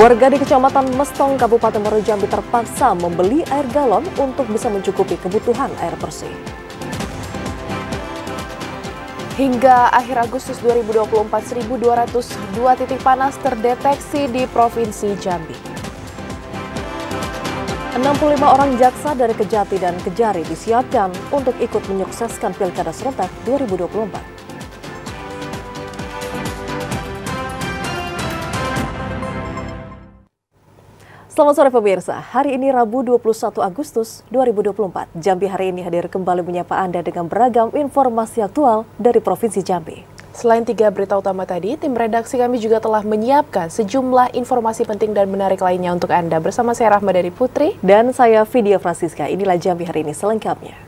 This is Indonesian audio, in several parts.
Warga di Kecamatan Mestong, Kabupaten Muaro Jambi terpaksa membeli air galon untuk bisa mencukupi kebutuhan air bersih. Hingga akhir Agustus 2024, 1.202 titik panas terdeteksi di Provinsi Jambi. 65 orang jaksa dari Kejati dan Kejari disiapkan untuk ikut menyukseskan Pilkada serentak 2024. Selamat sore pemirsa, hari ini Rabu 21 Agustus 2024. Jambi hari ini hadir kembali menyapa Anda dengan beragam informasi aktual dari Provinsi Jambi. Selain 3 berita utama tadi, tim redaksi kami juga telah menyiapkan sejumlah informasi penting dan menarik lainnya untuk Anda. Bersama saya Rahmadani Putri. Dan saya Vidya Francisca, inilah Jambi hari ini selengkapnya.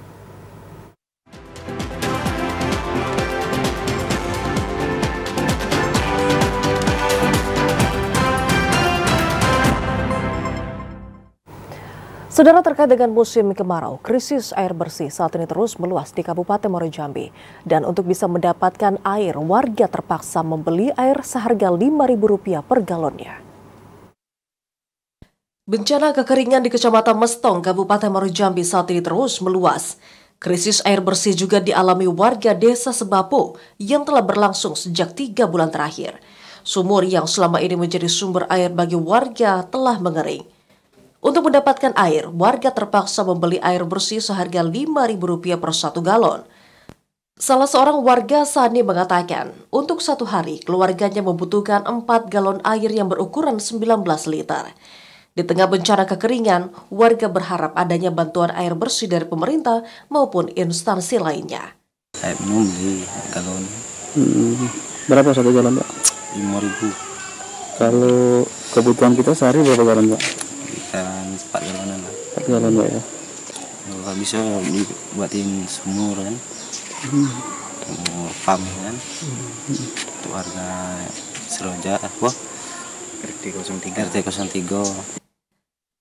Saudara, terkait dengan musim kemarau, krisis air bersih saat ini terus meluas di Kabupaten Muaro Jambi. Dan untuk bisa mendapatkan air, warga terpaksa membeli air seharga Rp5.000 per galonnya. Bencana kekeringan di Kecamatan Mestong, Kabupaten Muaro Jambi saat ini terus meluas. Krisis air bersih juga dialami warga Desa Sebapo yang telah berlangsung sejak 3 bulan terakhir. Sumur yang selama ini menjadi sumber air bagi warga telah mengering. Untuk mendapatkan air, warga terpaksa membeli air bersih seharga Rp5.000 per 1 galon. Salah seorang warga Sani mengatakan, untuk satu hari keluarganya membutuhkan 4 galon air yang berukuran 19 liter. Di tengah bencana kekeringan, warga berharap adanya bantuan air bersih dari pemerintah maupun instansi lainnya. Air minum di galon. Berapa 1 galon, Pak? 5.000. Kalau kebutuhan kita sehari berapa galon, Pak? Ikan 4 galonan lah. 4 galon, Pak, ya? Kalau bisa dibuatin sumur kan, sumur pam kan, untuk warga Seroja, RT 03.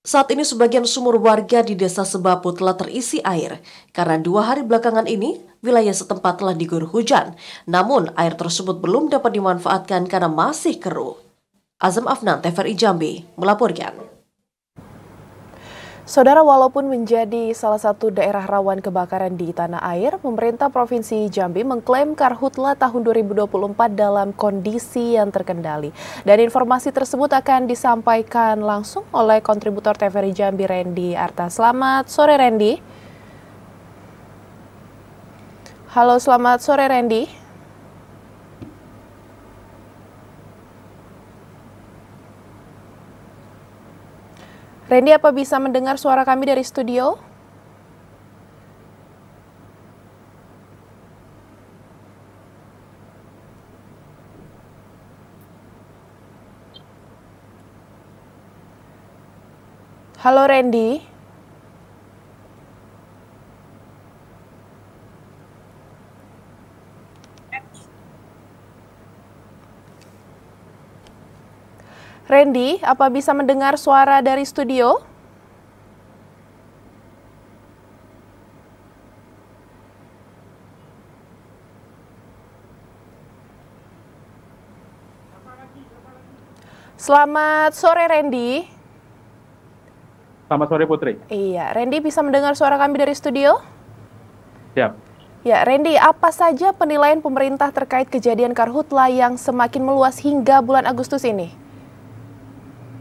Saat ini sebagian sumur warga di Desa Sebapo telah terisi air karena 2 hari belakangan ini wilayah setempat telah diguyur hujan. Namun air tersebut belum dapat dimanfaatkan karena masih keruh. Azam Afnan, TVRI Jambi, melaporkan. Saudara, walaupun menjadi salah satu daerah rawan kebakaran di tanah air, pemerintah Provinsi Jambi mengklaim Karhutla tahun 2024 dalam kondisi yang terkendali. Dan informasi tersebut akan disampaikan langsung oleh kontributor TVRI Jambi, Randy Arta. Selamat sore, Randy. Halo, selamat sore, Randy. Randy, apa bisa mendengar suara kami dari studio? Halo, Randy. Randy, apa bisa mendengar suara dari studio? Selamat sore, Randy. Selamat sore, Putri. Iya, Randy bisa mendengar suara kami dari studio? Siap. Ya, Randy, apa saja penilaian pemerintah terkait kejadian Karhutla yang semakin meluas hingga bulan Agustus ini?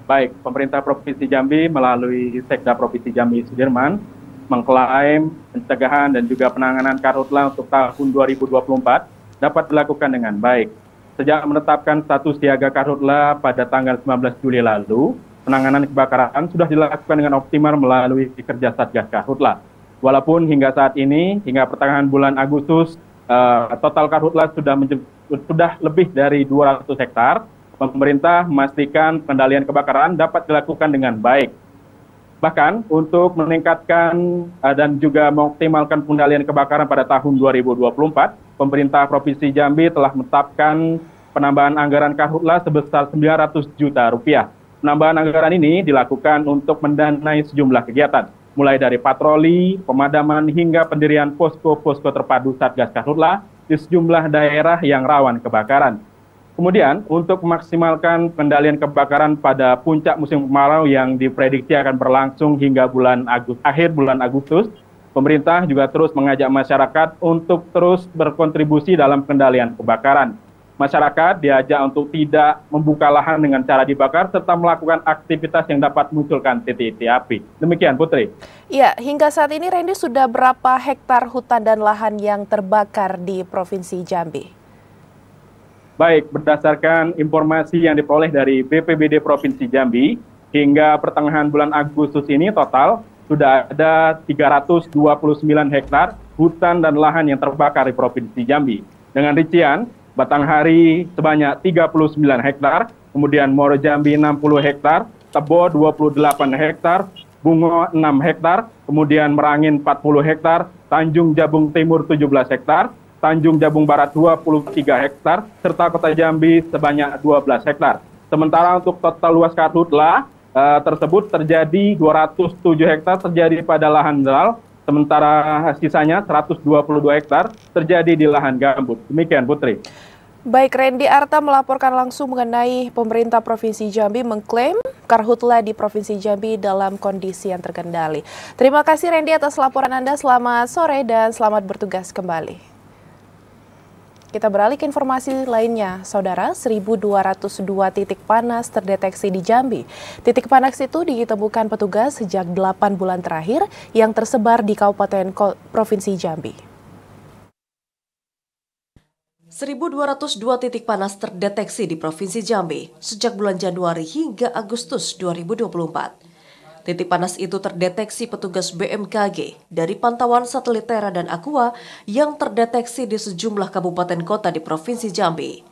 Baik, pemerintah Provinsi Jambi melalui Sekda Provinsi Jambi Sudirman mengklaim pencegahan dan juga penanganan Karhutla untuk tahun 2024 dapat dilakukan dengan baik. Sejak menetapkan status siaga Karhutla pada tanggal 19 Juli lalu, penanganan kebakaran sudah dilakukan dengan optimal melalui kerja Satgas Karhutla. Walaupun hingga saat ini, hingga pertengahan bulan Agustus, total Karhutla sudah lebih dari 200 hektar, pemerintah memastikan pengendalian kebakaran dapat dilakukan dengan baik. Bahkan untuk meningkatkan dan juga mengoptimalkan pengendalian kebakaran pada tahun 2024, pemerintah Provinsi Jambi telah menetapkan penambahan anggaran Karhutla sebesar Rp900 juta. Penambahan anggaran ini dilakukan untuk mendanai sejumlah kegiatan, mulai dari patroli, pemadaman, hingga pendirian posko-posko terpadu Satgas Karhutla di sejumlah daerah yang rawan kebakaran. Kemudian, untuk memaksimalkan pengendalian kebakaran pada puncak musim kemarau yang diprediksi akan berlangsung hingga akhir bulan Agustus, pemerintah juga terus mengajak masyarakat untuk terus berkontribusi dalam pengendalian kebakaran. Masyarakat diajak untuk tidak membuka lahan dengan cara dibakar, serta melakukan aktivitas yang dapat munculkan titik-titik api. Demikian, Putri. Ya, hingga saat ini Randy sudah berapa hektar hutan dan lahan yang terbakar di Provinsi Jambi? Baik, berdasarkan informasi yang diperoleh dari BPBD Provinsi Jambi, hingga pertengahan bulan Agustus ini total sudah ada 329 hektar hutan dan lahan yang terbakar di Provinsi Jambi. Dengan rincian, Batanghari sebanyak 39 hektar, kemudian Muaro Jambi 60 hektar, Tebo 28 hektar, Bungo 6 hektar, kemudian Merangin 40 hektar, Tanjung Jabung Timur 17 hektar, Tanjung Jabung Barat 23 hektar, serta Kota Jambi sebanyak 12 hektar. Sementara untuk total luas karhutla tersebut terjadi 207 hektar terjadi pada lahan mineral, sementara sisanya 122 hektar terjadi di lahan gambut. Demikian, Putri. Baik, Randy Arta melaporkan langsung mengenai pemerintah Provinsi Jambi mengklaim karhutla di Provinsi Jambi dalam kondisi yang terkendali. Terima kasih Randy atas laporan Anda, selamat sore dan selamat bertugas kembali. Kita beralih ke informasi lainnya, Saudara, 1.202 titik panas terdeteksi di Jambi. Titik panas itu ditemukan petugas sejak 8 bulan terakhir yang tersebar di Kabupaten Provinsi Jambi. 1.202 titik panas terdeteksi di Provinsi Jambi sejak bulan Januari hingga Agustus 2024. Titik panas itu terdeteksi petugas BMKG dari pantauan satelit Terra dan Aqua yang terdeteksi di sejumlah kabupaten kota di Provinsi Jambi.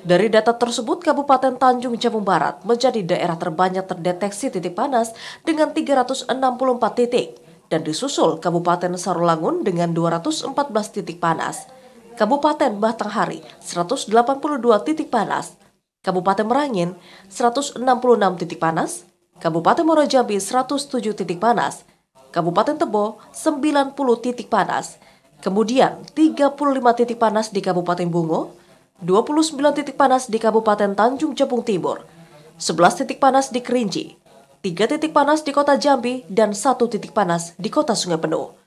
Dari data tersebut, Kabupaten Tanjung Jabung Barat menjadi daerah terbanyak terdeteksi titik panas dengan 364 titik dan disusul Kabupaten Sarolangun dengan 214 titik panas. Kabupaten Batanghari 182 titik panas, Kabupaten Merangin 166 titik panas, Kabupaten Muaro Jambi 107 titik panas, Kabupaten Tebo 90 titik panas, kemudian 35 titik panas di Kabupaten Bungo, 29 titik panas di Kabupaten Tanjung Jabung Timur, 11 titik panas di Kerinci, 3 titik panas di Kota Jambi, dan 1 titik panas di Kota Sungai Penuh.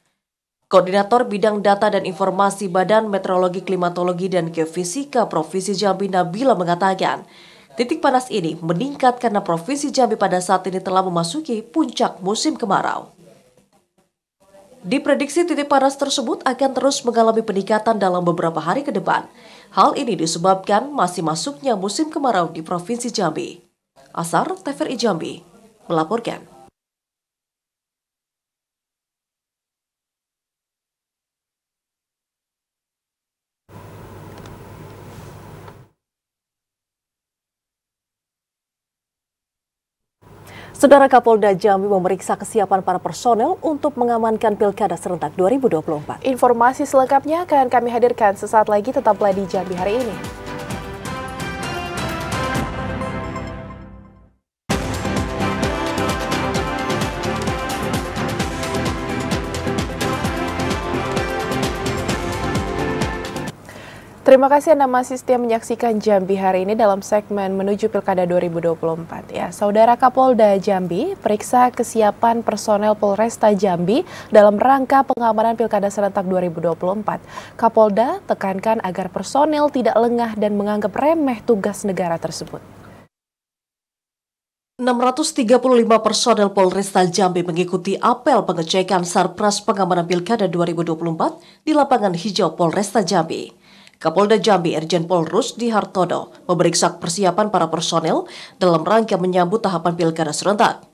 Koordinator Bidang Data dan Informasi Badan Meteorologi, Klimatologi, dan Geofisika Provinsi Jambi Nabila mengatakan, titik panas ini meningkat karena Provinsi Jambi pada saat ini telah memasuki puncak musim kemarau. Diprediksi titik panas tersebut akan terus mengalami peningkatan dalam beberapa hari ke depan. Hal ini disebabkan masih masuknya musim kemarau di Provinsi Jambi. Asar TVRI Jambi melaporkan. Saudara, Kapolda Jambi memeriksa kesiapan para personel untuk mengamankan Pilkada serentak 2024. Informasi selengkapnya akan kami hadirkan sesaat lagi, tetaplah di Jambi hari ini. Terima kasih Anda masih setia menyaksikan Jambi hari ini dalam segmen menuju Pilkada 2024. Ya, Saudara, Kapolda Jambi periksa kesiapan personel Polresta Jambi dalam rangka pengamanan Pilkada serentak 2024. Kapolda tekankan agar personel tidak lengah dan menganggap remeh tugas negara tersebut. 635 personel Polresta Jambi mengikuti apel pengecekan Sarpras pengamanan Pilkada 2024 di lapangan hijau Polresta Jambi. Kapolda Jambi Irjen Pol Rusdi Hartono memeriksa persiapan para personel dalam rangka menyambut tahapan Pilkada serentak.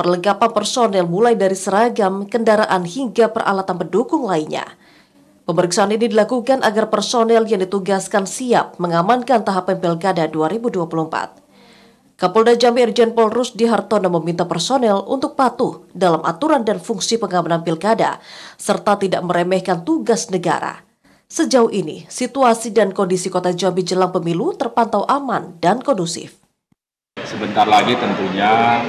Perlengkapan personel mulai dari seragam, kendaraan hingga peralatan pendukung lainnya. Pemeriksaan ini dilakukan agar personel yang ditugaskan siap mengamankan tahapan Pilkada 2024. Kapolda Jambi Irjen Pol Rusdi Hartono meminta personel untuk patuh dalam aturan dan fungsi pengamanan Pilkada serta tidak meremehkan tugas negara. Sejauh ini, situasi dan kondisi Kota Jambi jelang pemilu terpantau aman dan kondusif. Sebentar lagi tentunya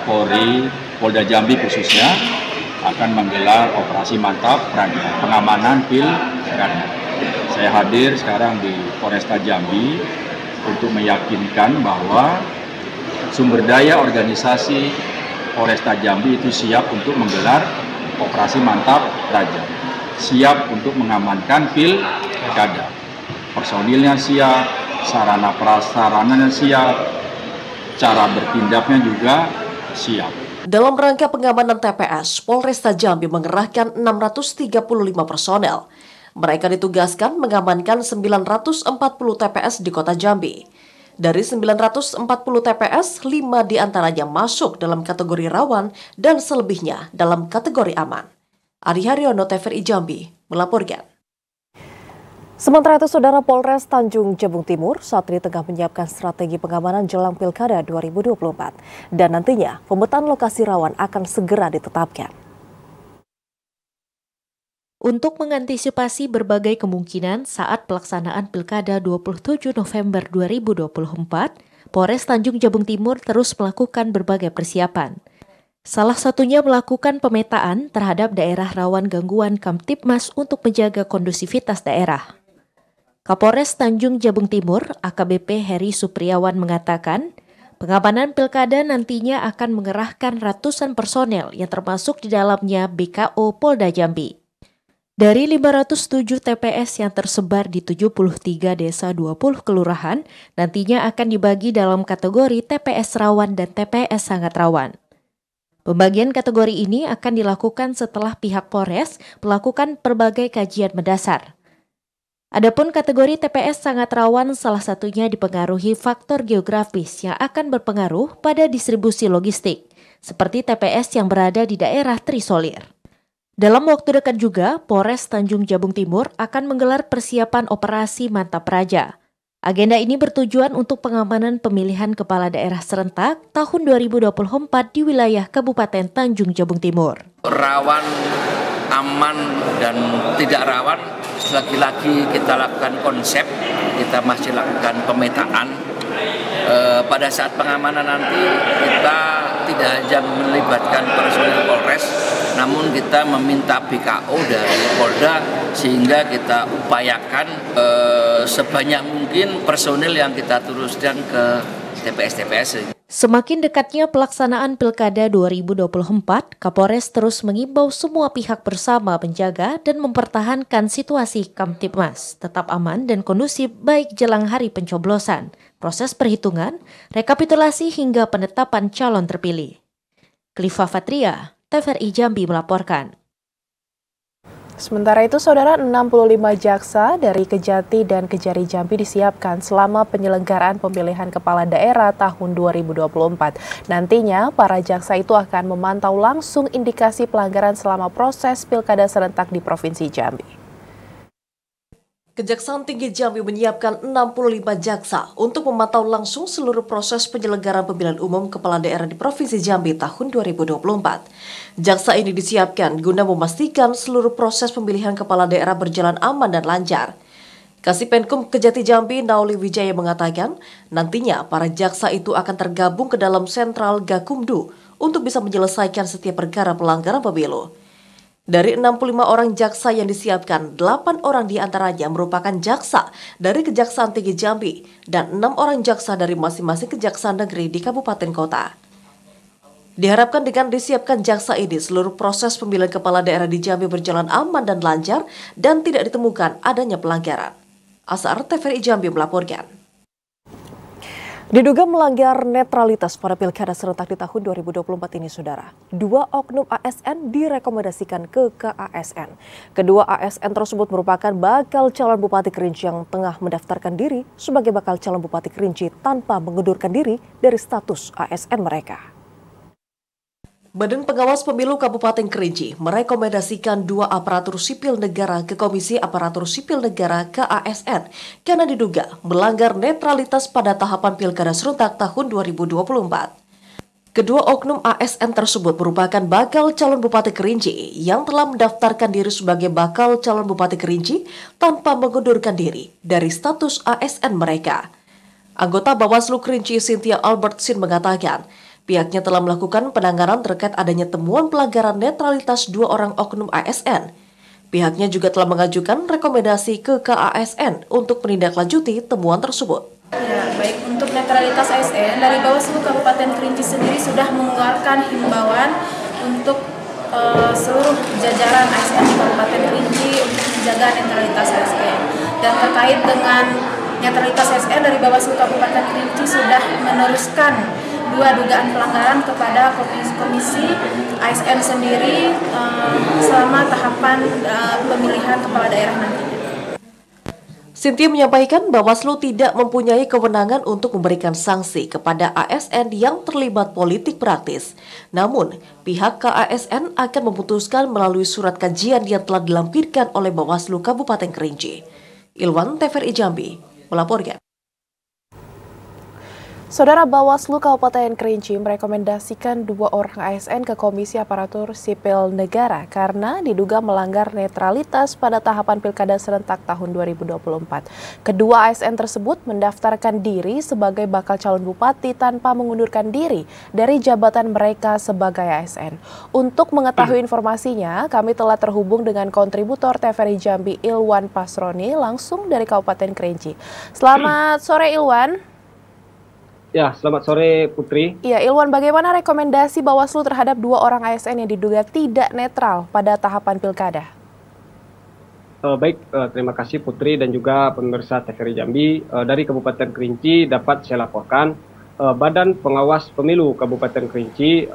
Polri, Polda Jambi khususnya akan menggelar operasi mantap pengamanan Pilkada. Saya hadir sekarang di Polresta Jambi untuk meyakinkan bahwa sumber daya organisasi Polresta Jambi itu siap untuk menggelar operasi mantap praja, siap untuk mengamankan pilkada. Personilnya siap, sarana prasarananya siap, cara bertindaknya juga siap. Dalam rangka pengamanan TPS, Polresta Jambi mengerahkan 635 personel. Mereka ditugaskan mengamankan 940 TPS di kota Jambi. Dari 940 TPS, 5 diantaranya masuk dalam kategori rawan dan selebihnya dalam kategori aman. Ari Haryono, TVRI Jambi, melaporkan. Sementara itu, Saudara, Polres Tanjung Jabung Timur saat ini tengah menyiapkan strategi pengamanan jelang Pilkada 2024. Dan nantinya, pemetaan lokasi rawan akan segera ditetapkan. Untuk mengantisipasi berbagai kemungkinan saat pelaksanaan Pilkada 27 November 2024, Polres Tanjung Jabung Timur terus melakukan berbagai persiapan. Salah satunya melakukan pemetaan terhadap daerah rawan gangguan Kamtibmas untuk menjaga kondusivitas daerah. Kapolres Tanjung Jabung Timur, AKBP Heri Supriyawan mengatakan, pengamanan Pilkada nantinya akan mengerahkan ratusan personel yang termasuk di dalamnya BKO Polda Jambi. Dari 507 TPS yang tersebar di 73 desa 20 kelurahan, nantinya akan dibagi dalam kategori TPS rawan dan TPS sangat rawan. Pembagian kategori ini akan dilakukan setelah pihak Polres melakukan berbagai kajian mendasar. Adapun kategori TPS sangat rawan salah satunya dipengaruhi faktor geografis yang akan berpengaruh pada distribusi logistik, seperti TPS yang berada di daerah terisolir. Dalam waktu dekat juga, Polres Tanjung Jabung Timur akan menggelar persiapan operasi Mantap Praja. Agenda ini bertujuan untuk pengamanan pemilihan kepala daerah serentak tahun 2024 di wilayah Kabupaten Tanjung Jabung Timur. Rawan, aman, dan tidak rawan, lagi-lagi kita lakukan konsep, kita masih lakukan pemetaan. Pada saat pengamanan nanti kita tidak hanya melibatkan personel Polres, namun kita meminta BKO dari Polda sehingga kita upayakan sebanyak mungkin personel yang kita teruskan ke TPS-TPS. Semakin dekatnya pelaksanaan Pilkada 2024, Kapolres terus mengimbau semua pihak bersama menjaga dan mempertahankan situasi Kamtibmas tetap aman dan kondusif baik jelang hari pencoblosan, proses perhitungan, rekapitulasi hingga penetapan calon terpilih. Klifa Fatria, TVRI Jambi melaporkan. Sementara itu, Saudara, 65 jaksa dari Kejati dan Kejari Jambi disiapkan selama penyelenggaraan pemilihan kepala daerah tahun 2024. Nantinya, para jaksa itu akan memantau langsung indikasi pelanggaran selama proses pilkada serentak di Provinsi Jambi. Kejaksaan Tinggi Jambi menyiapkan 65 jaksa untuk memantau langsung seluruh proses penyelenggaraan pemilihan umum kepala daerah di Provinsi Jambi tahun 2024. Jaksa ini disiapkan guna memastikan seluruh proses pemilihan kepala daerah berjalan aman dan lancar. Kasipenkum Kejati Jambi Nauli Wijaya mengatakan, nantinya para jaksa itu akan tergabung ke dalam sentral Gakumdu untuk bisa menyelesaikan setiap perkara pelanggaran pemilu. Dari 65 orang jaksa yang disiapkan, 8 orang diantaranya merupakan jaksa dari Kejaksaan Tinggi Jambi dan 6 orang jaksa dari masing-masing kejaksaan negeri di kabupaten kota. Diharapkan dengan disiapkan jaksa ini, seluruh proses pemilihan kepala daerah di Jambi berjalan aman dan lancar dan tidak ditemukan adanya pelanggaran. Asar, TVRI Jambi melaporkan. Diduga melanggar netralitas pada pilkada serentak di tahun 2024 ini, Saudara. 2 oknum ASN direkomendasikan ke KASN. Kedua ASN tersebut merupakan bakal calon Bupati Kerinci yang tengah mendaftarkan diri sebagai bakal calon Bupati Kerinci tanpa mengundurkan diri dari status ASN mereka. Badan Pengawas Pemilu Kabupaten Kerinci merekomendasikan 2 aparatur sipil negara ke Komisi Aparatur Sipil Negara KASN karena diduga melanggar netralitas pada tahapan Pilkada Serentak tahun 2024. Kedua oknum ASN tersebut merupakan bakal calon Bupati Kerinci yang telah mendaftarkan diri sebagai bakal calon Bupati Kerinci tanpa mengundurkan diri dari status ASN mereka. Anggota Bawaslu Kerinci Cynthia Albertsin mengatakan, pihaknya telah melakukan penanganan terkait adanya temuan pelanggaran netralitas 2 orang oknum ASN. Pihaknya juga telah mengajukan rekomendasi ke KASN untuk menindaklanjuti temuan tersebut. Ya, baik untuk netralitas ASN dari Bawaslu Kabupaten Kerinci sendiri sudah mengeluarkan himbauan untuk seluruh jajaran ASN di Kabupaten Kerinci untuk menjaga netralitas ASN. Dan terkait dengan netralitas ASN dari Bawaslu Kabupaten Kerinci sudah meneruskan 2 dugaan pelanggaran kepada komisi ASN sendiri selama tahapan pemilihan kepala daerah nantinya. Cynthia menyampaikan Bawaslu tidak mempunyai kewenangan untuk memberikan sanksi kepada ASN yang terlibat politik praktis. Namun, pihak KASN akan memutuskan melalui surat kajian yang telah dilampirkan oleh Bawaslu Kabupaten Kerinci. Ilwan, TVRI Jambi, melaporkan. Saudara, Bawaslu Kabupaten Kerinci merekomendasikan 2 orang ASN ke Komisi Aparatur Sipil Negara karena diduga melanggar netralitas pada tahapan Pilkada serentak tahun 2024. Kedua ASN tersebut mendaftarkan diri sebagai bakal calon bupati tanpa mengundurkan diri dari jabatan mereka sebagai ASN. Untuk mengetahui informasinya, kami telah terhubung dengan kontributor TVRI Jambi Ilwan Pasroni langsung dari Kabupaten Kerinci. Selamat sore Ilwan. Ya, selamat sore Putri. Ya, Ilwan, bagaimana rekomendasi Bawaslu terhadap 2 orang ASN yang diduga tidak netral pada tahapan pilkada? Baik, terima kasih Putri dan juga pemirsa TVRI Jambi. Dari Kabupaten Kerinci dapat saya laporkan, Badan Pengawas Pemilu Kabupaten Kerinci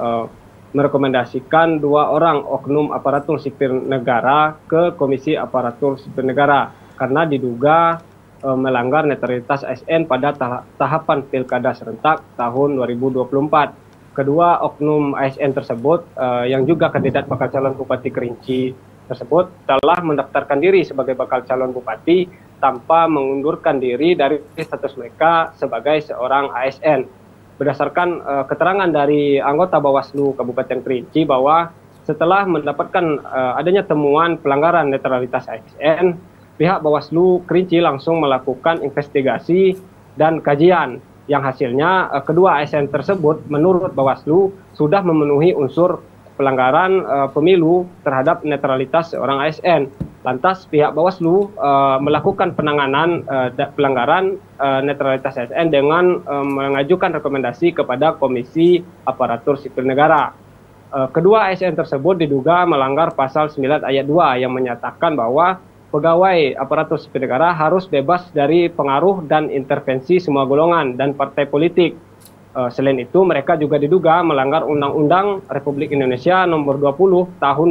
merekomendasikan 2 orang oknum aparatur sipil negara ke Komisi Aparatur Sipil Negara karena diduga melanggar netralitas ASN pada tahapan Pilkada serentak tahun 2024. Kedua oknum ASN tersebut yang juga kandidat bakal calon Bupati Kerinci tersebut telah mendaftarkan diri sebagai bakal calon bupati tanpa mengundurkan diri dari status mereka sebagai seorang ASN. Berdasarkan keterangan dari anggota Bawaslu Kabupaten Kerinci bahwa setelah mendapatkan adanya temuan pelanggaran netralitas ASN, pihak Bawaslu Kerinci langsung melakukan investigasi dan kajian yang hasilnya kedua ASN tersebut menurut Bawaslu sudah memenuhi unsur pelanggaran pemilu terhadap netralitas seorang ASN. Lantas pihak Bawaslu melakukan penanganan pelanggaran netralitas ASN dengan mengajukan rekomendasi kepada Komisi Aparatur Sipil Negara. Kedua ASN tersebut diduga melanggar pasal 9 ayat 2 yang menyatakan bahwa pegawai aparatur sipil negara harus bebas dari pengaruh dan intervensi semua golongan dan partai politik. Selain itu, mereka juga diduga melanggar Undang-Undang Republik Indonesia Nomor 20 Tahun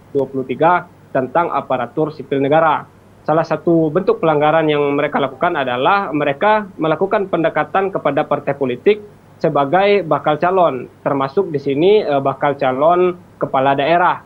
2023 tentang aparatur sipil negara. Salah satu bentuk pelanggaran yang mereka lakukan adalah mereka melakukan pendekatan kepada partai politik sebagai bakal calon, termasuk di sini bakal calon kepala daerah.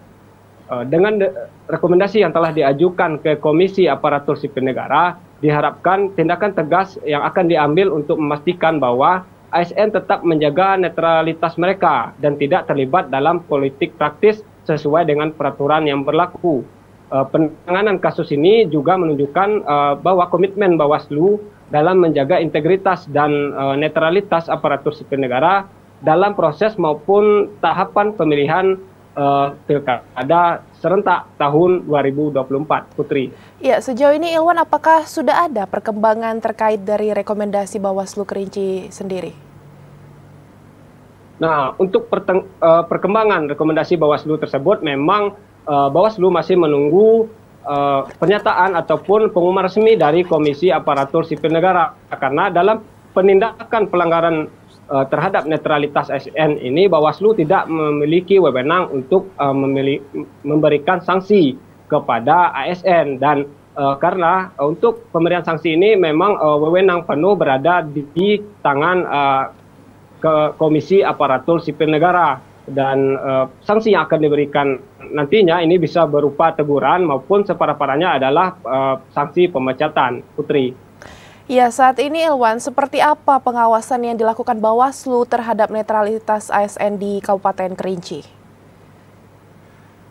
Dengan rekomendasi yang telah diajukan ke Komisi Aparatur Sipil Negara, diharapkan tindakan tegas yang akan diambil untuk memastikan bahwa ASN tetap menjaga netralitas mereka dan tidak terlibat dalam politik praktis sesuai dengan peraturan yang berlaku. Penanganan kasus ini juga menunjukkan bahwa komitmen Bawaslu dalam menjaga integritas dan netralitas aparatur sipil negara dalam proses maupun tahapan pemilihan Pilkada serentak tahun 2024, Putri. Ya, sejauh ini Ilwan, apakah sudah ada perkembangan terkait dari rekomendasi Bawaslu Kerinci sendiri? Nah, untuk perkembangan rekomendasi Bawaslu tersebut, memang Bawaslu masih menunggu pernyataan ataupun pengumuman resmi dari Komisi Aparatur Sipil Negara. Karena dalam penindakan pelanggaran terhadap netralitas ASN ini, Bawaslu tidak memiliki wewenang untuk memberikan sanksi kepada ASN dan karena untuk pemberian sanksi ini memang wewenang penuh berada di tangan Komisi Aparatur Sipil Negara dan sanksi yang akan diberikan nantinya ini bisa berupa teguran maupun separah-parahnya adalah sanksi pemecatan, Putri. Ya, saat ini Ilwan, seperti apa pengawasan yang dilakukan Bawaslu terhadap netralitas ASN di Kabupaten Kerinci?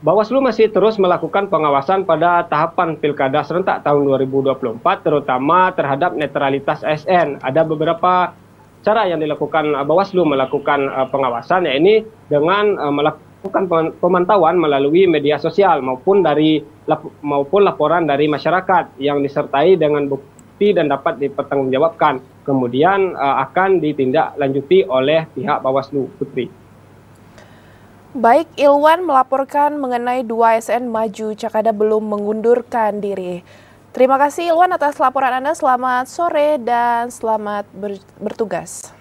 Bawaslu masih terus melakukan pengawasan pada tahapan Pilkada serentak tahun 2024, terutama terhadap netralitas ASN. Ada beberapa cara yang dilakukan Bawaslu melakukan pengawasan, yaitu dengan melakukan pemantauan melalui media sosial maupun laporan dari masyarakat yang disertai dengan bukti dan dapat dipertanggungjawabkan. kemudian akan ditindaklanjuti oleh pihak Bawaslu, Putri. Baik, Ilwan melaporkan mengenai 2 ASN maju Cakada belum mengundurkan diri. Terima kasih Ilwan atas laporan Anda, selamat sore dan selamat bertugas.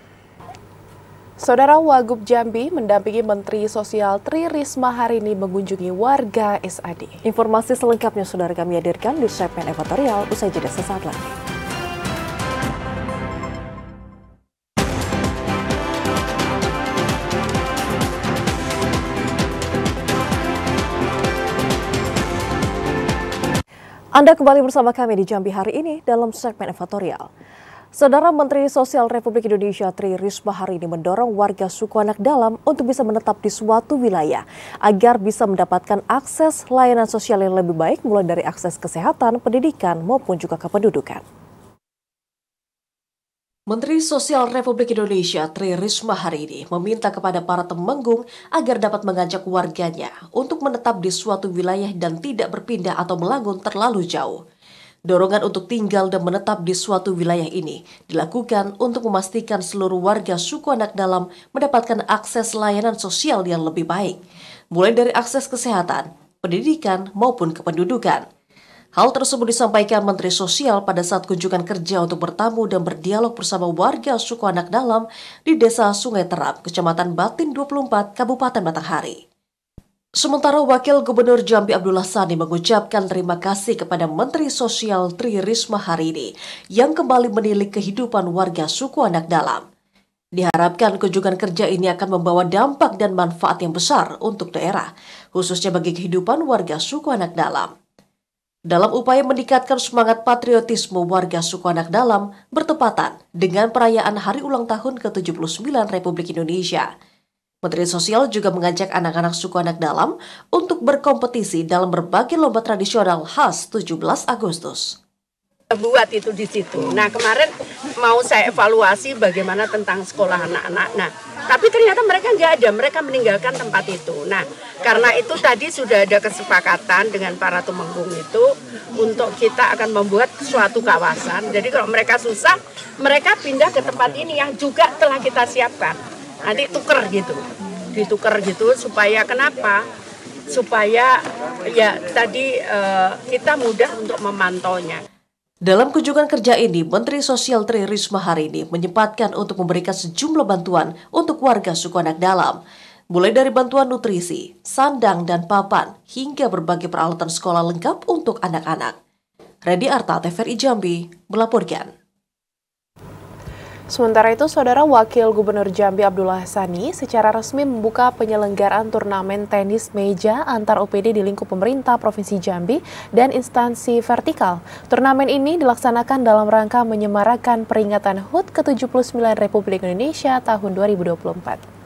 Saudara Wagub Jambi mendampingi Menteri Sosial Tri Risma hari ini mengunjungi warga SAD. Informasi selengkapnya saudara kami hadirkan di segmen editorial usai jeda sesaat lagi. Anda kembali bersama kami di Jambi hari ini dalam segmen editorial. Saudara Menteri Sosial Republik Indonesia Tri Risma hari ini mendorong warga suku anak dalam untuk bisa menetap di suatu wilayah agar bisa mendapatkan akses layanan sosial yang lebih baik mulai dari akses kesehatan, pendidikan maupun juga kependudukan. Menteri Sosial Republik Indonesia Tri Risma hari ini meminta kepada para temenggung agar dapat mengajak warganya untuk menetap di suatu wilayah dan tidak berpindah atau melanggun terlalu jauh. Dorongan untuk tinggal dan menetap di suatu wilayah ini dilakukan untuk memastikan seluruh warga suku anak dalam mendapatkan akses layanan sosial yang lebih baik, mulai dari akses kesehatan, pendidikan maupun kependudukan. Hal tersebut disampaikan Menteri Sosial pada saat kunjungan kerja untuk bertamu dan berdialog bersama warga suku anak dalam di Desa Sungai Terap, Kecamatan Batin 24, Kabupaten Batanghari. Sementara Wakil Gubernur Jambi Abdullah Sani mengucapkan terima kasih kepada Menteri Sosial Tri Risma hari ini yang kembali menilik kehidupan warga suku anak dalam. Diharapkan kunjungan kerja ini akan membawa dampak dan manfaat yang besar untuk daerah, khususnya bagi kehidupan warga suku anak dalam. Dalam upaya meningkatkan semangat patriotisme warga suku anak dalam bertepatan dengan perayaan Hari Ulang Tahun ke-79 Republik Indonesia. Menteri Sosial juga mengajak anak-anak suku anak dalam untuk berkompetisi dalam berbagai lomba tradisional khas 17 Agustus. Buat itu di situ. Nah, kemarin mau saya evaluasi bagaimana tentang sekolah anak-anak. Nah, tapi ternyata mereka nggak ada, mereka meninggalkan tempat itu. Nah, karena itu tadi sudah ada kesepakatan dengan para tumenggung itu untuk kita akan membuat suatu kawasan. Jadi kalau mereka susah, mereka pindah ke tempat ini yang juga telah kita siapkan. Nanti ditukar gitu supaya kenapa? Supaya ya tadi kita mudah untuk memantaunya. Dalam kunjungan kerja ini, Menteri Sosial Tri Risma hari ini menyempatkan untuk memberikan sejumlah bantuan untuk warga suku anak dalam, mulai dari bantuan nutrisi, sandang dan papan, hingga berbagai peralatan sekolah lengkap untuk anak-anak. Redi Arta, TVRI Jambi, melaporkan. Sementara itu, Saudara Wakil Gubernur Jambi Abdullah Sani secara resmi membuka penyelenggaraan turnamen tenis meja antar OPD di lingkup pemerintah Provinsi Jambi dan instansi vertikal. Turnamen ini dilaksanakan dalam rangka menyemarakan peringatan HUT ke-79 Republik Indonesia tahun 2024.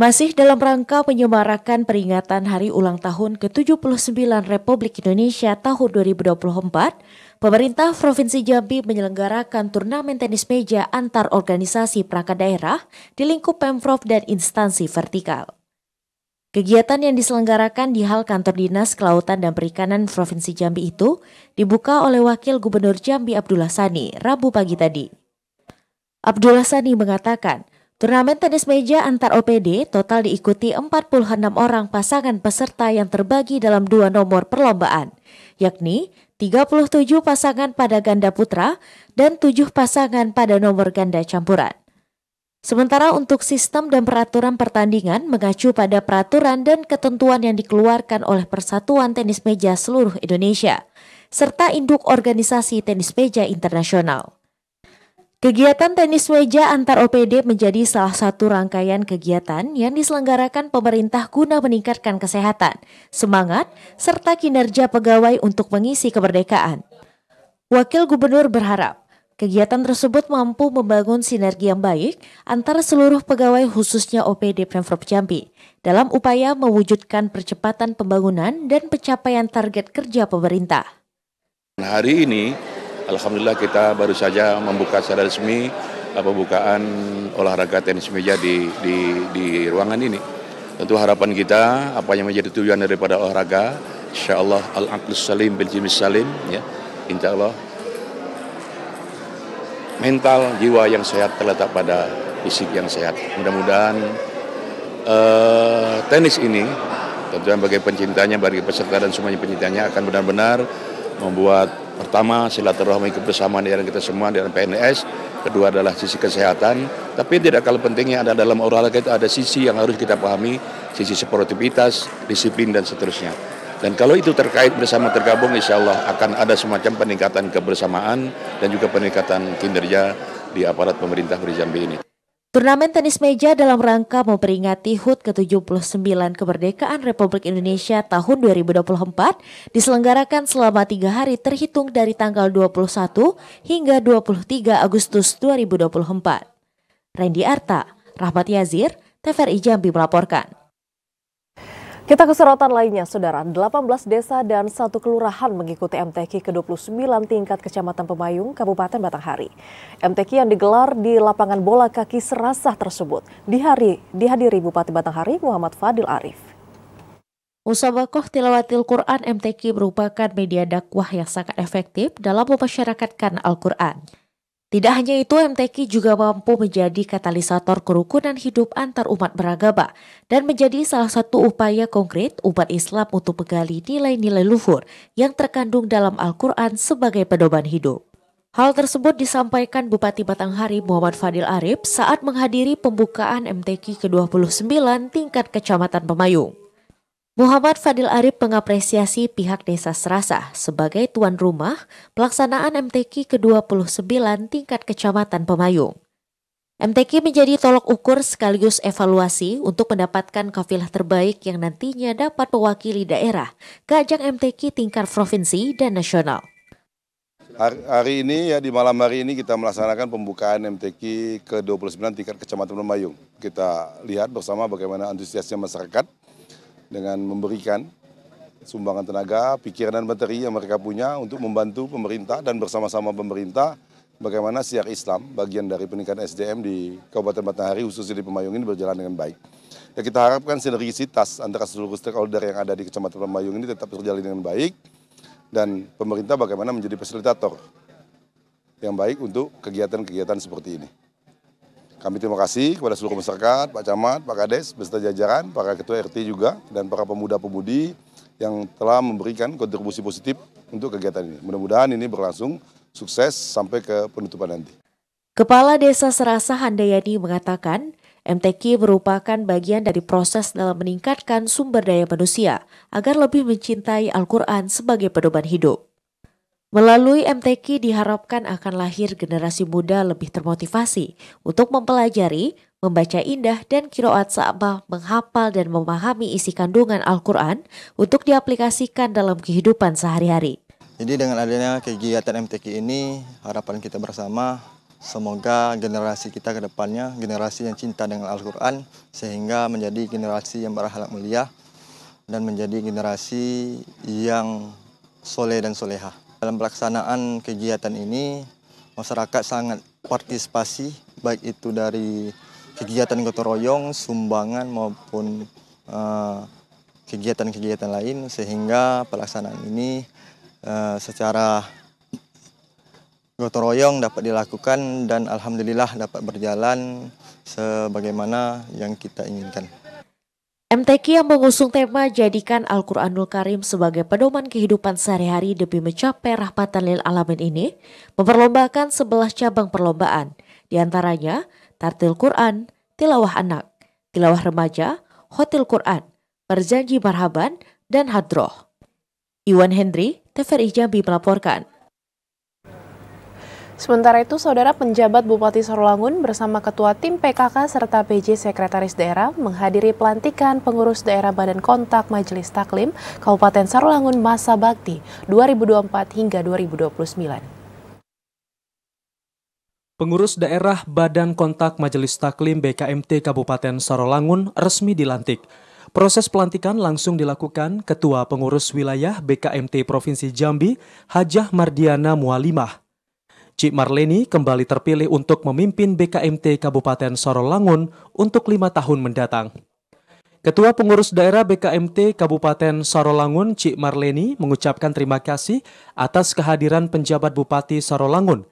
Masih dalam rangka menyemarakan peringatan Hari Ulang Tahun ke-79 Republik Indonesia tahun 2024, pemerintah Provinsi Jambi menyelenggarakan turnamen tenis meja antar organisasi perangkat daerah di lingkup Pemprov dan instansi vertikal. Kegiatan yang diselenggarakan di Hal Kantor Dinas Kelautan dan Perikanan Provinsi Jambi itu dibuka oleh Wakil Gubernur Jambi Abdullah Sani Rabu pagi tadi. Abdullah Sani mengatakan, turnamen tenis meja antar OPD total diikuti 46 orang pasangan peserta yang terbagi dalam 2 nomor perlombaan, yakni 37 pasangan pada ganda putra dan 7 pasangan pada nomor ganda campuran. Sementara untuk sistem dan peraturan pertandingan mengacu pada peraturan dan ketentuan yang dikeluarkan oleh Persatuan Tenis Meja Seluruh Indonesia, serta induk organisasi tenis meja internasional. Kegiatan tenis meja antar OPD menjadi salah satu rangkaian kegiatan yang diselenggarakan pemerintah guna meningkatkan kesehatan, semangat, serta kinerja pegawai untuk mengisi kemerdekaan. Wakil Gubernur berharap kegiatan tersebut mampu membangun sinergi yang baik antara seluruh pegawai khususnya OPD Pemprov Jambi dalam upaya mewujudkan percepatan pembangunan dan pencapaian target kerja pemerintah. Hari ini alhamdulillah kita baru saja membuka secara resmi pembukaan olahraga tenis meja di ruangan ini. Tentu harapan kita apa yang menjadi tujuan daripada olahraga, insyaallah al-aqlus salim bil jimis salim, ya, insyaallah mental, jiwa yang sehat terletak pada fisik yang sehat. Mudah-mudahan tenis ini tentunya bagi pencintanya, bagi peserta dan semuanya pencintanya akan benar-benar membuat pertama silaturahmi kebersamaan dengan kita semua dengan PNS, kedua adalah sisi kesehatan, tapi tidak kalah pentingnya ada dalam olahraga itu ada sisi yang harus kita pahami, sisi sportivitas, disiplin dan seterusnya. Dan kalau itu terkait bersama tergabung, insya Allah akan ada semacam peningkatan kebersamaan dan juga peningkatan kinerja di aparat pemerintah di Jambi ini. Turnamen tenis meja dalam rangka memperingati HUT ke-79 kemerdekaan Republik Indonesia tahun 2024 diselenggarakan selama 3 hari terhitung dari tanggal 21 hingga 23 Agustus 2024. Randy Arta, Rahmat Yazir, TVRI Jambi melaporkan. Kita ke sorotan lainnya, Saudara. 18 desa dan 1 kelurahan mengikuti MTQ ke-29 tingkat Kecamatan Pemayung, Kabupaten Batanghari. MTQ yang digelar di lapangan bola kaki Serasah tersebut dihadiri Bupati Batanghari Muhammad Fadil Arif. Musabaqah Tilawatil Quran MTQ merupakan media dakwah yang sangat efektif dalam memasyarakatkan Al-Quran. Tidak hanya itu, MTQ juga mampu menjadi katalisator kerukunan hidup antar umat beragama dan menjadi salah satu upaya konkret umat Islam untuk menggali nilai-nilai luhur yang terkandung dalam Al-Quran sebagai pedoman hidup. Hal tersebut disampaikan Bupati Batanghari Muhammad Fadil Arif saat menghadiri pembukaan MTQ ke-29 tingkat Kecamatan Pemayung. Muhammad Fadil Arif mengapresiasi pihak Desa Serasah sebagai tuan rumah pelaksanaan MTQ ke-29 tingkat Kecamatan Pemayung. MTQ menjadi tolok ukur sekaligus evaluasi untuk mendapatkan kafilah terbaik yang nantinya dapat mewakili daerah ke ajang MTQ tingkat provinsi dan nasional. Hari ini di malam hari ini kita melaksanakan pembukaan MTQ ke-29 tingkat Kecamatan Pemayung. Kita lihat bersama bagaimana antusiasnya masyarakat dengan memberikan sumbangan tenaga, pikiran dan materi yang mereka punya untuk membantu pemerintah dan bersama-sama pemerintah bagaimana siar Islam, bagian dari peningkatan SDM di Kabupaten Batanghari khususnya di Pemayung ini berjalan dengan baik. Ya, kita harapkan sinergisitas antara seluruh stakeholder yang ada di Kecamatan Pemayung ini tetap berjalan dengan baik dan pemerintah bagaimana menjadi fasilitator yang baik untuk kegiatan-kegiatan seperti ini. Kami terima kasih kepada seluruh masyarakat, Pak Camat, Pak Kades, beserta jajaran, para ketua RT juga, dan para pemuda-pemudi yang telah memberikan kontribusi positif untuk kegiatan ini. Mudah-mudahan ini berlangsung sukses sampai ke penutupan nanti. Kepala Desa Serasah Handayani mengatakan, MTQ merupakan bagian dari proses dalam meningkatkan sumber daya manusia agar lebih mencintai Al-Quran sebagai pedoman hidup. Melalui MTQ diharapkan akan lahir generasi muda lebih termotivasi untuk mempelajari, membaca indah dan qiraat Sa'bah, menghafal dan memahami isi kandungan Al-Quran untuk diaplikasikan dalam kehidupan sehari-hari. Jadi dengan adanya kegiatan MTQ ini, harapan kita bersama semoga generasi kita ke depannya, generasi yang cinta dengan Al-Quran sehingga menjadi generasi yang berakhlak mulia dan menjadi generasi yang soleh dan soleha. Dalam pelaksanaan kegiatan ini, masyarakat sangat partisipasi, baik itu dari kegiatan gotong royong, sumbangan maupun kegiatan-kegiatan lain, sehingga pelaksanaan ini secara gotong royong dapat dilakukan dan alhamdulillah dapat berjalan sebagaimana yang kita inginkan. MTQ yang mengusung tema Jadikan Al-Quranul Karim sebagai pedoman kehidupan sehari-hari demi mencapai rahmatan lil alamin ini memperlombakan 11 cabang perlombaan, diantaranya Tartil Quran, Tilawah Anak, Tilawah Remaja, Hotil Quran, Berjanji Marhaban, dan Hadroh. Iwan Hendri, TVRI Jambi melaporkan. Sementara itu, Saudara, penjabat Bupati Sarolangun bersama Ketua Tim PKK serta PJ Sekretaris Daerah menghadiri pelantikan pengurus daerah Badan Kontak Majelis Taklim Kabupaten Sarolangun masa bakti 2024 hingga 2029. Pengurus daerah Badan Kontak Majelis Taklim BKMT Kabupaten Sarolangun resmi dilantik. Proses pelantikan langsung dilakukan Ketua Pengurus Wilayah BKMT Provinsi Jambi, Hajah Mardiana Mualimah. Cik Marleni kembali terpilih untuk memimpin BKMT Kabupaten Sarolangun untuk 5 tahun mendatang. Ketua Pengurus Daerah BKMT Kabupaten Sarolangun, Cik Marleni, mengucapkan terima kasih atas kehadiran penjabat Bupati Sarolangun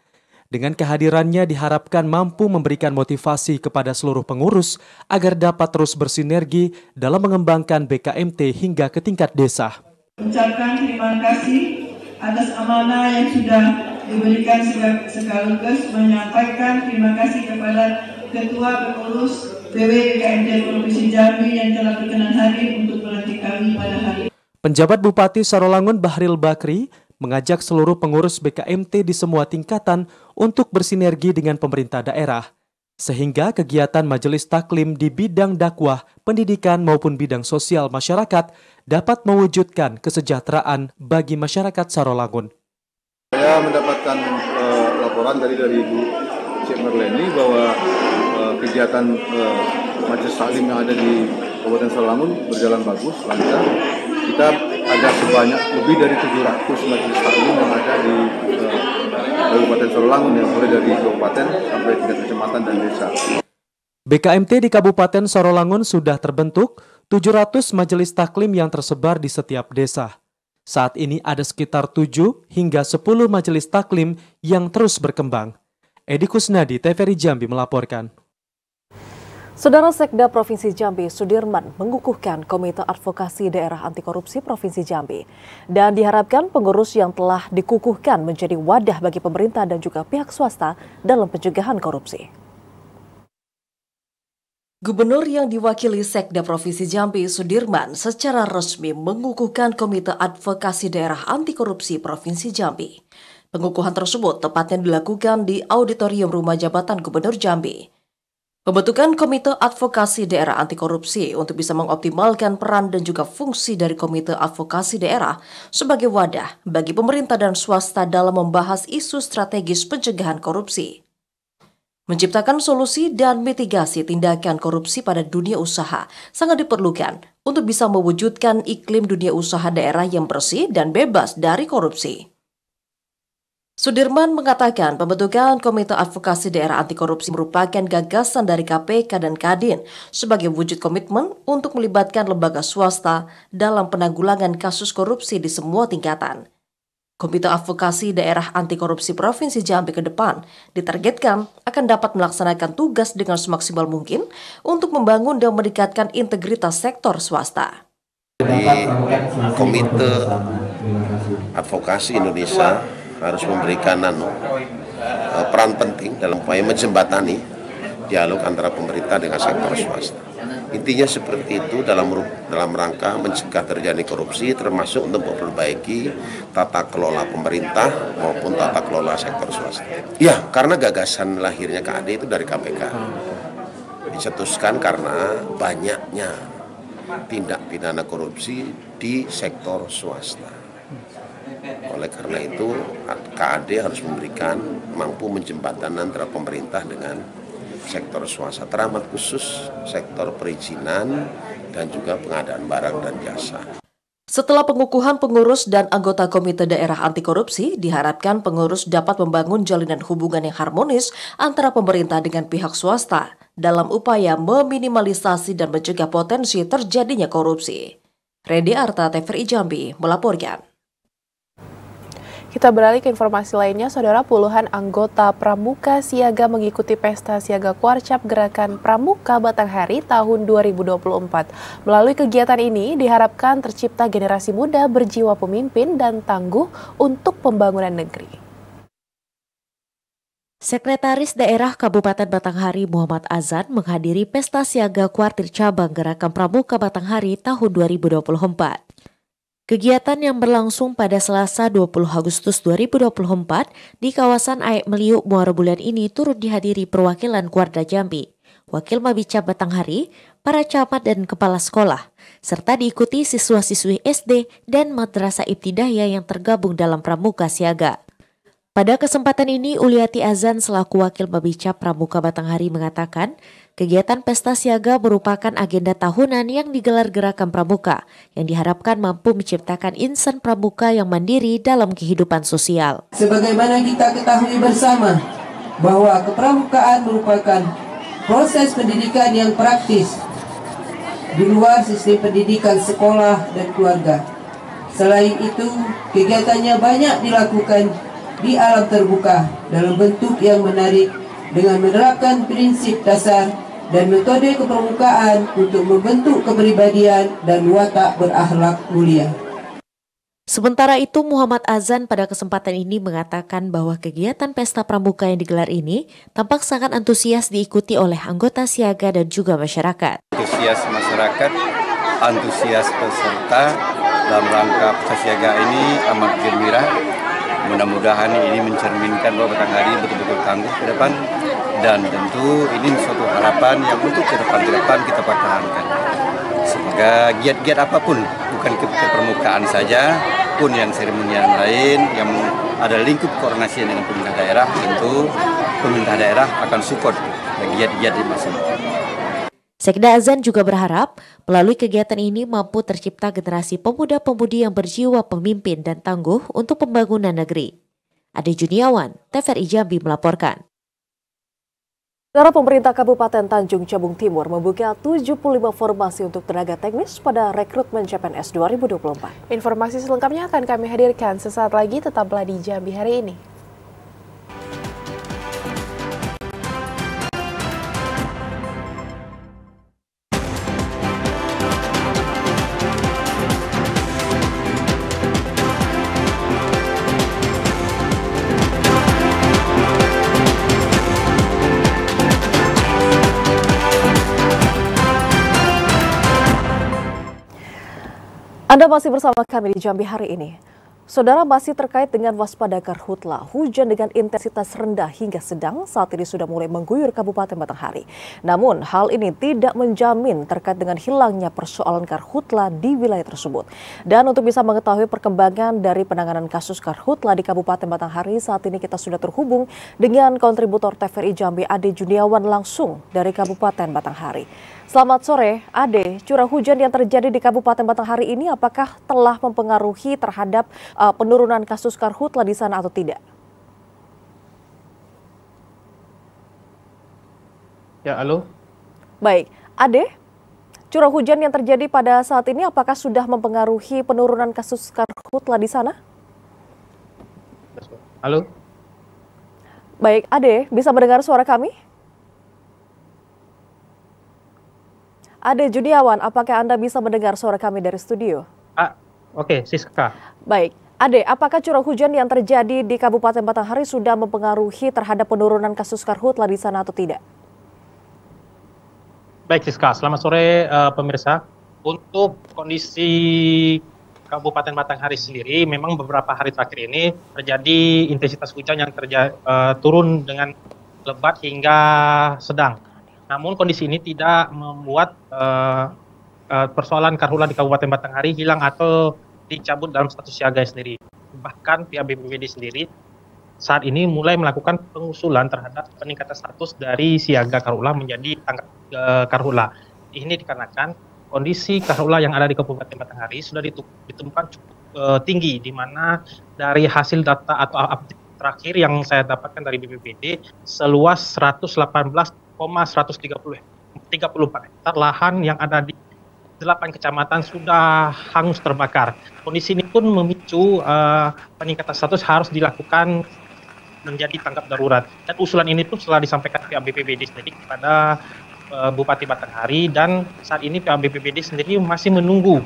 Dengan kehadirannya diharapkan mampu memberikan motivasi kepada seluruh pengurus agar dapat terus bersinergi dalam mengembangkan BKMT hingga ke tingkat desa. Ucapkan terima kasih atas amanah yang sudah diberikan, sekaligus menyampaikan terima kasih kepada Ketua Pengurus PW BKMT Provinsi Jambi yang telah berkenan hadir untuk melantik kami pada hari ini. Penjabat Bupati Sarolangun Bahril Bakri mengajak seluruh pengurus BKMT di semua tingkatan untuk bersinergi dengan pemerintah daerah, sehingga kegiatan majelis taklim di bidang dakwah, pendidikan maupun bidang sosial masyarakat dapat mewujudkan kesejahteraan bagi masyarakat Sarolangun. Saya mendapatkan laporan dari Ibu Cik Merleni bahwa kegiatan majelis taklim yang ada di Kabupaten Sarolangun berjalan bagus, lancar. Kita ada sebanyak lebih dari 700 majelis taklim yang ada di Kabupaten Sarolangun, yang mulai dari kabupaten sampai tingkat kecamatan dan desa. BKMT di Kabupaten Sarolangun sudah terbentuk 700 majelis taklim yang tersebar di setiap desa. Saat ini ada sekitar 7 hingga 10 majelis taklim yang terus berkembang. Edi Kusnadi, TVRI Jambi melaporkan. Saudara Sekda Provinsi Jambi Sudirman mengukuhkan Komite Advokasi Daerah Anti Korupsi Provinsi Jambi dan diharapkan pengurus yang telah dikukuhkan menjadi wadah bagi pemerintah dan juga pihak swasta dalam pencegahan korupsi. Gubernur yang diwakili Sekda Provinsi Jambi Sudirman secara resmi mengukuhkan Komite Advokasi Daerah Anti Korupsi Provinsi Jambi. Pengukuhan tersebut tepatnya dilakukan di Auditorium Rumah Jabatan Gubernur Jambi. Pembentukan Komite Advokasi Daerah Anti Korupsi untuk bisa mengoptimalkan peran dan juga fungsi dari Komite Advokasi Daerah sebagai wadah bagi pemerintah dan swasta dalam membahas isu strategis pencegahan korupsi. Menciptakan solusi dan mitigasi tindakan korupsi pada dunia usaha sangat diperlukan untuk bisa mewujudkan iklim dunia usaha daerah yang bersih dan bebas dari korupsi. Sudirman mengatakan pembentukan Komite Advokasi Daerah Anti Korupsi merupakan gagasan dari KPK dan Kadin sebagai wujud komitmen untuk melibatkan lembaga swasta dalam penanggulangan kasus korupsi di semua tingkatan. Komite Advokasi Daerah Anti Korupsi Provinsi Jambi ke depan ditargetkan akan dapat melaksanakan tugas dengan semaksimal mungkin untuk membangun dan meningkatkan integritas sektor swasta. Di Komite Advokasi Indonesia harus memberikan peran penting dalam upaya menjembatani dialog antara pemerintah dengan sektor swasta. Intinya seperti itu dalam rangka mencegah terjadi korupsi, termasuk untuk memperbaiki tata kelola pemerintah maupun tata kelola sektor swasta. Ya, karena gagasan lahirnya KAD itu dari KPK. Dicetuskan karena banyaknya tindak pidana korupsi di sektor swasta. Oleh karena itu, KAD harus mampu menjembatkan antara pemerintah dengan sektor swasta, teramat khusus sektor perizinan dan juga pengadaan barang dan jasa. Setelah pengukuhan pengurus dan anggota Komite Daerah Anti Korupsi, diharapkan pengurus dapat membangun jalinan hubungan yang harmonis antara pemerintah dengan pihak swasta dalam upaya meminimalisasi dan mencegah potensi terjadinya korupsi. Redi Arta, TVRI Jambi melaporkan. Kita beralih ke informasi lainnya, saudara. Puluhan anggota Pramuka Siaga mengikuti Pesta Siaga Kuarcap Gerakan Pramuka Batanghari tahun 2024. Melalui kegiatan ini diharapkan tercipta generasi muda berjiwa pemimpin dan tangguh untuk pembangunan negeri. Sekretaris Daerah Kabupaten Batanghari Muhammad Azan menghadiri Pesta Siaga Kuartir Cabang Gerakan Pramuka Batanghari tahun 2024. Kegiatan yang berlangsung pada Selasa 20 Agustus 2024 di kawasan Aek Meliuk Muara Bulan ini turut dihadiri perwakilan Kuarda Jambi, Wakil Mabicab Batanghari, para camat dan kepala sekolah, serta diikuti siswa-siswi SD dan Madrasah Ibtidaiyah yang tergabung dalam Pramuka Siaga. Pada kesempatan ini, Uliati Azan selaku Wakil Mabicab Pramuka Batanghari mengatakan, kegiatan Pesta Siaga merupakan agenda tahunan yang digelar Gerakan Pramuka yang diharapkan mampu menciptakan insan pramuka yang mandiri dalam kehidupan sosial. Sebagaimana kita ketahui bersama bahwa kepramukaan merupakan proses pendidikan yang praktis di luar sistem pendidikan sekolah dan keluarga. Selain itu, kegiatannya banyak dilakukan di alam terbuka dalam bentuk yang menarik dengan menerapkan prinsip dasar dan metode kepermukaan untuk membentuk kepribadian dan watak berakhlak mulia. Sementara itu, Muhammad Azan pada kesempatan ini mengatakan bahwa kegiatan pesta pramuka yang digelar ini tampak sangat antusias diikuti oleh anggota siaga dan juga masyarakat. Antusias masyarakat, antusias peserta dalam rangka siaga ini amat gembira. Mudah-mudahan ini mencerminkan bahwa Batanghari betul-betul tangguh ke depan, dan tentu ini suatu harapan yang untuk ke depan kita pertahankan. Semoga giat-giat apapun, bukan ke permukaan saja, pun yang seremonial lain, yang ada lingkup koordinasi dengan pemerintah daerah, tentu pemerintah daerah akan support giat-giat di masa depan. Sekda Azan juga berharap melalui kegiatan ini mampu tercipta generasi pemuda-pemudi yang berjiwa pemimpin dan tangguh untuk pembangunan negeri. Ade Juniawan, TVRI Jambi melaporkan. Saudara, pemerintah Kabupaten Tanjung Jabung Timur membuka 75 formasi untuk tenaga teknis pada rekrutmen CPNS 2024. Informasi selengkapnya akan kami hadirkan sesaat lagi, tetaplah di Jambi hari ini. Anda masih bersama kami di Jambi hari ini. Saudara, masih terkait dengan waspada karhutla, hujan dengan intensitas rendah hingga sedang saat ini sudah mulai mengguyur Kabupaten Batanghari. Namun, hal ini tidak menjamin terkait dengan hilangnya persoalan karhutla di wilayah tersebut. Dan untuk bisa mengetahui perkembangan dari penanganan kasus karhutla di Kabupaten Batanghari, saat ini kita sudah terhubung dengan kontributor TVRI Jambi Ade Juniawan langsung dari Kabupaten Batanghari. Selamat sore, Ade. Curah hujan yang terjadi di Kabupaten Batanghari ini apakah telah mempengaruhi terhadap penurunan kasus karhutla di sana atau tidak? Ya, halo. Baik, Ade, curah hujan yang terjadi pada saat ini apakah sudah mempengaruhi penurunan kasus karhutla di sana? Halo. Baik, Ade, bisa mendengar suara kami? Ade Juniawan, apakah Anda bisa mendengar suara kami dari studio? Oke, Siska. Baik, Ade, apakah curah hujan yang terjadi di Kabupaten Batanghari sudah mempengaruhi terhadap penurunan kasus karhutla di sana atau tidak? Baik, Siska. Selamat sore pemirsa. Untuk kondisi Kabupaten Batanghari sendiri, memang beberapa hari terakhir ini terjadi intensitas hujan yang turun dengan lebat hingga sedang. Namun kondisi ini tidak membuat persoalan karhutla di Kabupaten Batanghari hilang atau dicabut dalam status siaga sendiri. Bahkan pihak BPBD sendiri saat ini mulai melakukan pengusulan terhadap peningkatan status dari siaga karhutla menjadi tanggap karhutla. Ini dikarenakan kondisi karhutla yang ada di Kabupaten Batanghari sudah ditemukan cukup tinggi, di mana dari hasil data atau update terakhir yang saya dapatkan dari BPBD seluas 134 hektar lahan yang ada di 8 kecamatan sudah hangus terbakar. Kondisi ini pun memicu peningkatan status harus dilakukan menjadi tanggap darurat. Dan usulan ini pun telah disampaikan pihak BPBD sendiri kepada Bupati Batanghari, dan saat ini pihak BPBD sendiri masih menunggu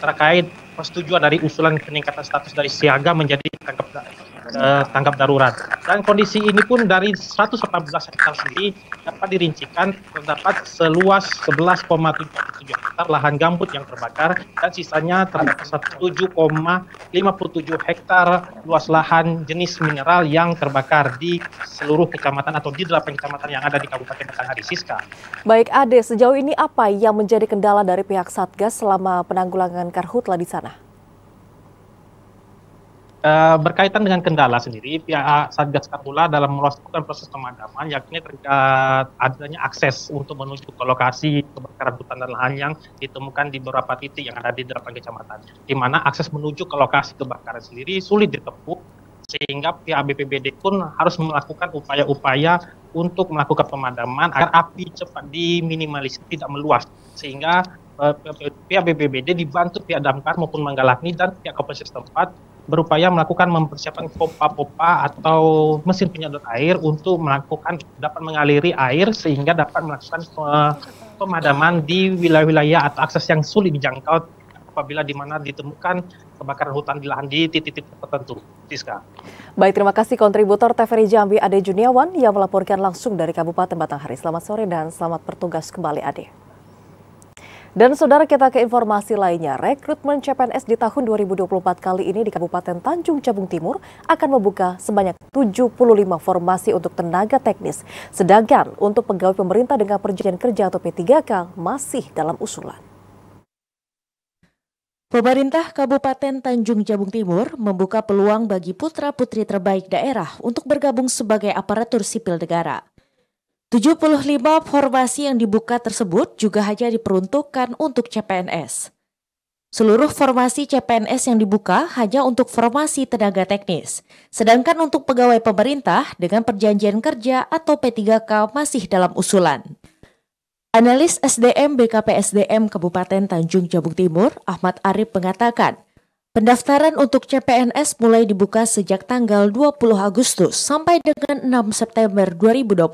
terkait persetujuan dari usulan peningkatan status dari siaga menjadi tanggap darurat. Dan kondisi ini pun dari 114 hektar sendiri dapat dirincikan terdapat seluas 11,77 hektar lahan gambut yang terbakar, dan sisanya terdapat 7,57 hektar luas lahan jenis mineral yang terbakar di seluruh kecamatan atau di 8 kecamatan yang ada di Kabupaten Batanghari. Siska. Baik, Ade, sejauh ini apa yang menjadi kendala dari pihak Satgas selama penanggulangan karhutla di sana? Berkaitan dengan kendala sendiri, pihak Satgas Karhutla dalam melakukan proses pemadaman, yakni adanya akses untuk menuju ke lokasi kebakaran hutan dan lahan yang ditemukan di beberapa titik yang ada di 8 kecamatan, di mana akses menuju ke lokasi kebakaran sendiri sulit ditempuh, sehingga pihak BPBD pun harus melakukan upaya-upaya untuk melakukan pemadaman agar api cepat diminimalisir, tidak meluas, sehingga pihak BPBD dibantu pihak damkar maupun Manggalakhni dan pihak kepolisian setempat berupaya melakukan mempersiapkan pompa-pompa atau mesin penyedot air untuk dapat mengaliri air sehingga dapat melakukan pemadaman di wilayah-wilayah atau akses yang sulit dijangkau apabila di mana ditemukan kebakaran hutan di lahan di titik-titik tertentu. Siska. Baik, terima kasih kontributor TVRI Jambi Ade Juniawan yang melaporkan langsung dari Kabupaten Batanghari. Selamat sore dan selamat bertugas kembali Ade. Dan saudara, kita ke informasi lainnya. Rekrutmen CPNS di tahun 2024 kali ini di Kabupaten Tanjung Jabung Timur akan membuka sebanyak 75 formasi untuk tenaga teknis. Sedangkan untuk pegawai pemerintah dengan perjanjian kerja atau P3K masih dalam usulan. Pemerintah Kabupaten Tanjung Jabung Timur membuka peluang bagi putra-putri terbaik daerah untuk bergabung sebagai aparatur sipil negara. 75 formasi yang dibuka tersebut juga hanya diperuntukkan untuk CPNS. Seluruh formasi CPNS yang dibuka hanya untuk formasi tenaga teknis. Sedangkan untuk pegawai pemerintah dengan perjanjian kerja atau P3K masih dalam usulan. Analis SDM BKPSDM Kabupaten Tanjung Jabung Timur, Ahmad Arif mengatakan, pendaftaran untuk CPNS mulai dibuka sejak tanggal 20 Agustus sampai dengan 6 September 2024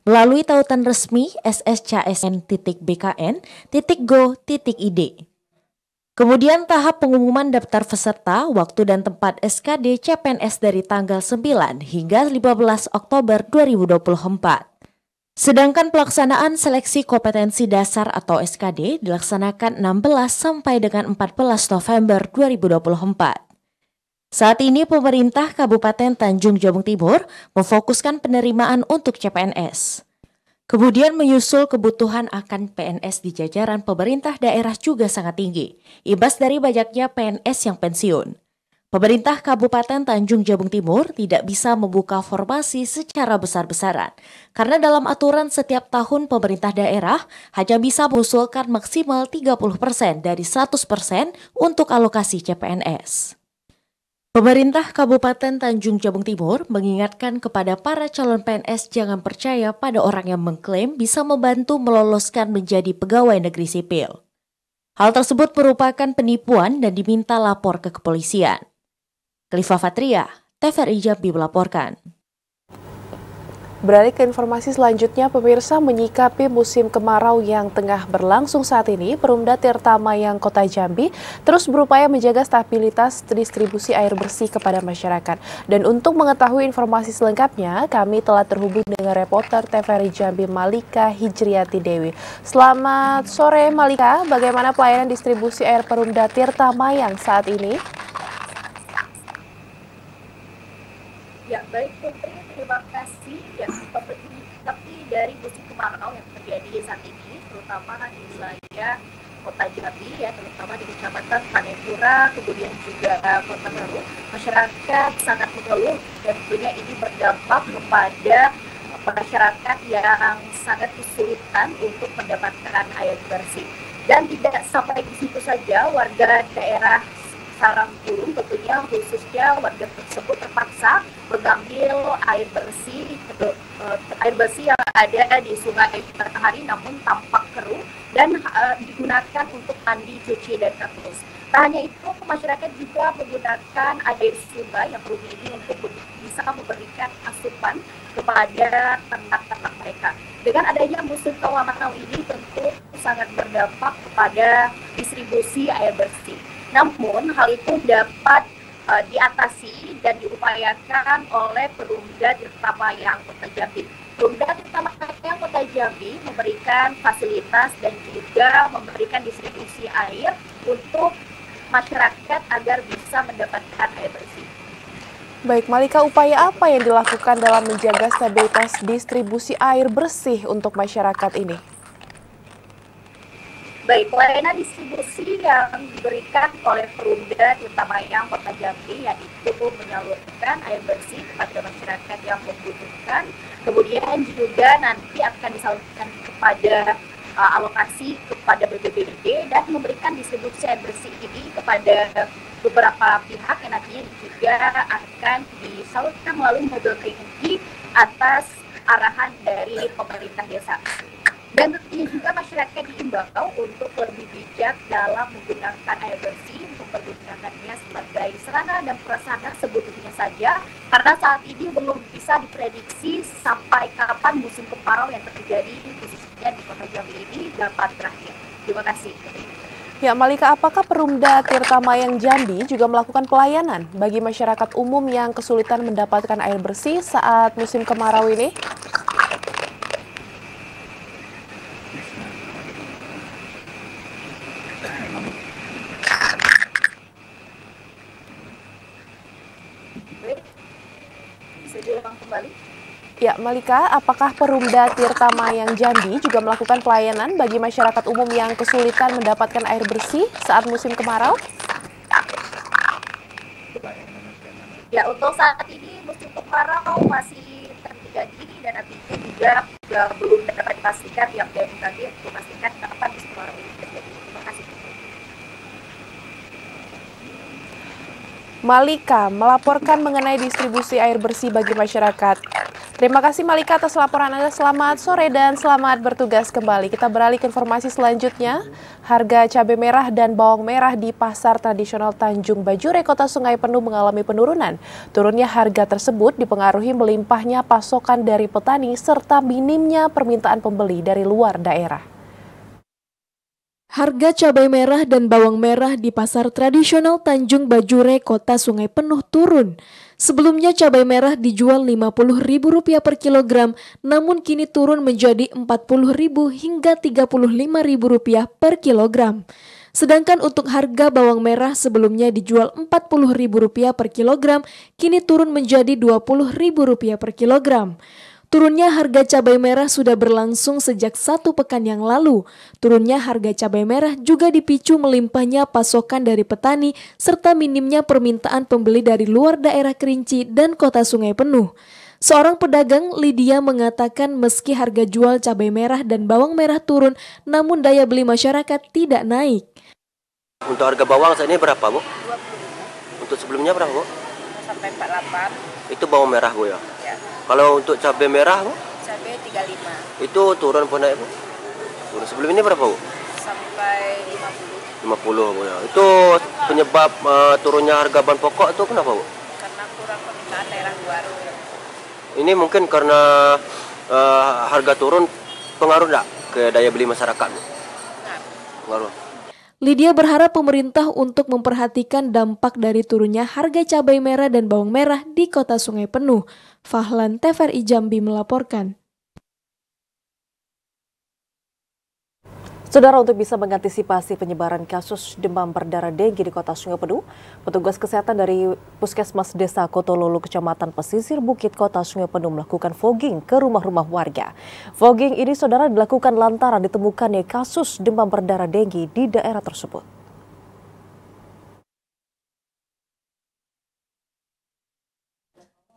melalui tautan resmi sscsn.bkn.go.id. Kemudian tahap pengumuman daftar peserta, waktu dan tempat SKD CPNS dari tanggal 9 hingga 15 Oktober 2024. Sedangkan pelaksanaan seleksi kompetensi dasar atau SKD dilaksanakan 16 sampai dengan 14 November 2024. Saat ini pemerintah Kabupaten Tanjung Jabung Timur memfokuskan penerimaan untuk CPNS. Kemudian menyusul kebutuhan akan PNS di jajaran pemerintah daerah juga sangat tinggi, imbas dari banyaknya PNS yang pensiun. Pemerintah Kabupaten Tanjung Jabung Timur tidak bisa membuka formasi secara besar-besaran, karena dalam aturan setiap tahun pemerintah daerah hanya bisa mengusulkan maksimal 30% dari 100% untuk alokasi CPNS. Pemerintah Kabupaten Tanjung Jabung Timur mengingatkan kepada para calon PNS jangan percaya pada orang yang mengklaim bisa membantu meloloskan menjadi pegawai negeri sipil. Hal tersebut merupakan penipuan dan diminta lapor ke kepolisian. Khalifa Fatria, TVRI Jambi melaporkan. Beralih ke informasi selanjutnya, pemirsa, menyikapi musim kemarau yang tengah berlangsung saat ini, Perumda Tirtamayang Kota Jambi terus berupaya menjaga stabilitas distribusi air bersih kepada masyarakat. Dan untuk mengetahui informasi selengkapnya, kami telah terhubung dengan reporter TVRI Jambi Malika Hijriati Dewi. Selamat sore Malika, bagaimana pelayanan distribusi air Perumda Tirtamayang saat ini? Ya, baik Putri, terima kasih. Ya, seperti dari musim kemarau yang terjadi saat ini, terutama di wilayah Kota Jambi, ya, terutama di Kecamatan Panepura, kemudian juga Kota Baru, masyarakat sangat mengeluh dan tentunya ini berdampak kepada masyarakat yang sangat kesulitan untuk mendapatkan air bersih. Dan tidak sampai di situ saja, warga daerah Sarangkulung tentunya khususnya warga tersebut terpaksa mengambil air bersih yang ada di Sungai Batanghari namun tampak keruh dan digunakan untuk mandi, cuci, dan terus. Tak hanya itu, masyarakat juga menggunakan air sungai yang keruh ini untuk bisa memberikan asupan kepada ternak-ternak mereka. Dengan adanya musim kemarau ini tentu sangat berdampak kepada distribusi air bersih. Namun hal itu dapat diatasi dan diupayakan oleh Perumda Tirtamayang Kota Jambi. Perumda Tirtamayang Kota Jambi memberikan fasilitas dan juga memberikan distribusi air untuk masyarakat agar bisa mendapatkan air bersih. Baik Malika, upaya apa yang dilakukan dalam menjaga stabilitas distribusi air bersih untuk masyarakat ini? Baik, pelayanan distribusi yang diberikan oleh Perumda Tirtamayang Kota Jambi yaitu menyalurkan air bersih kepada masyarakat yang membutuhkan, kemudian juga nanti akan disalurkan kepada alokasi kepada BPBD dan memberikan distribusi air bersih ini kepada beberapa pihak yang nantinya juga akan disalurkan melalui mobil tangki atas arahan dari pemerintah desa. Dan tentunya juga masyarakat diimbau untuk lebih bijak dalam menggunakan air bersih, mempergunakannya sebagai sarana dan prasarana sebetulnya saja, karena saat ini belum bisa diprediksi sampai kapan musim kemarau yang terjadi khususnya di Kota Jambi ini dapat berakhir. Terima kasih. Ya, Malika, apakah Perumda Tirta Mayang Jambi juga melakukan pelayanan bagi masyarakat umum yang kesulitan mendapatkan air bersih saat musim kemarau ini? Bisa diulang kembali? Ya, Malika, apakah Perumda Tirta Mayang Jambi juga melakukan pelayanan bagi masyarakat umum yang kesulitan mendapatkan air bersih saat musim kemarau? Ya, untuk saat ini musim kemarau masih terjadi dan nantinya juga belum dapat dipastikan yang BMKG untuk memastikan kapan musim kemarau ini terjadi. Terima kasih. Malika melaporkan mengenai distribusi air bersih bagi masyarakat. Terima kasih Malika atas laporan Anda. Selamat sore dan selamat bertugas kembali. Kita beralih ke informasi selanjutnya. Harga cabai merah dan bawang merah di pasar tradisional Tanjung Bajure, Kota Sungai Penuh mengalami penurunan. Turunnya harga tersebut dipengaruhi melimpahnya pasokan dari petani serta minimnya permintaan pembeli dari luar daerah. Harga cabai merah dan bawang merah di pasar tradisional Tanjung Bajure, Kota Sungai Penuh turun. Sebelumnya cabai merah dijual Rp50.000 per kilogram, namun kini turun menjadi Rp40.000 hingga Rp35.000 per kilogram. Sedangkan untuk harga bawang merah sebelumnya dijual Rp40.000 per kilogram, kini turun menjadi Rp20.000 per kilogram. Turunnya harga cabai merah sudah berlangsung sejak 1 pekan yang lalu. Turunnya harga cabai merah juga dipicu melimpahnya pasokan dari petani serta minimnya permintaan pembeli dari luar daerah Kerinci dan Kota Sungai Penuh. Seorang pedagang, Lydia, mengatakan meski harga jual cabai merah dan bawang merah turun, namun daya beli masyarakat tidak naik. Untuk harga bawang saat ini berapa, Bu? 20. Untuk sebelumnya berapa, Bu? Sampai 48. Itu bawang merah, Bu, ya? Ya. Kalau untuk cabai merah, Bu? Cabai 35. Itu turun pun naik, Bu? Turun. Sebelum ini berapa, Bu? Sampai 50. 50, Bu, ya. Itu penyebab turunnya harga bahan pokok itu kenapa, Bu? Karena kurang permintaan daerah luar. Ini mungkin karena harga turun pengaruh nggak ke daya beli masyarakat, Bu? Pengaruh. Lydia berharap pemerintah untuk memperhatikan dampak dari turunnya harga cabai merah dan bawang merah di Kota Sungai Penuh. Fahlan, TVRI Jambi melaporkan. Saudara, untuk bisa mengantisipasi penyebaran kasus demam berdarah dengue di Kota Sungai Penuh, petugas kesehatan dari Puskesmas Desa Kotololo, Kecamatan Pesisir Bukit, Kota Sungai Penuh melakukan fogging ke rumah-rumah warga. Fogging ini, saudara, dilakukan lantaran ditemukannya kasus demam berdarah dengue di daerah tersebut.